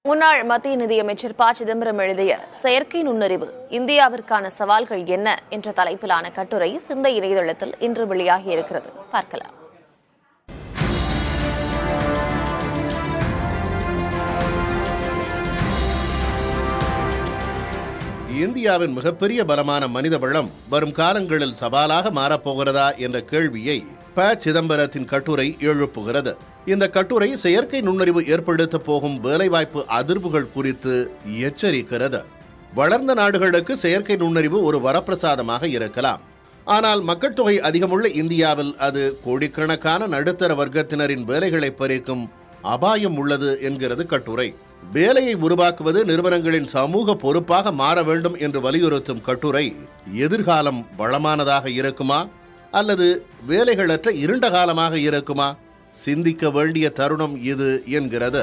முன்னாள் மத்திய நிதியமைச்சர் ப. சிதம்பரம் எழுதிய செயற்கை நுண்ணறிவு இந்தியாவிற்கான சவால்கள் என்ன என்ற தலைப்பிலான கட்டுரை சிந்தை இணையதளத்தில் இன்று வெளியாகியிருக்கிறது. பார்க்கலாம். இந்தியாவின் மிகப்பெரிய பலமான மனித வளம் வரும் காலங்களில் சவாலாக மாறப்போகிறதா என்ற கேள்வியை ப. சிதம்பரத்தின் கட்டுரை எழுப்புகிறது. இந்த கட்டுரை செயற்கை நுண்ணறிவு ஏற்படுத்த போகும் வேலைவாய்ப்பு அதிர்வுகள் குறித்து எச்சரிக்கிறது. வளர்ந்த நாடுகளுக்கு செயற்கை நுண்ணறிவு ஒரு வரப்பிரசாதமாக இருக்கலாம். ஆனால் மக்கள் தொகை அதிகமுள்ள இந்தியாவில் அது கோடிக்கணக்கான நடுத்தர வர்க்கத்தினரின் வேலைகளை பறிக்கும் அபாயம் உள்ளது என்கிறது கட்டுரை. வேலையை உருவாக்குவது நிறுவனங்களின் சமூக பொறுப்பாக மாற வேண்டும் என்று வலியுறுத்தும் கட்டுரை, எதிர்காலம் வளமானதாக இருக்குமா அல்லது வேலைகளற்ற இருண்ட காலமாக இருக்குமா? சிந்திக்க வேண்டிய தருணம் இது என்கிறது.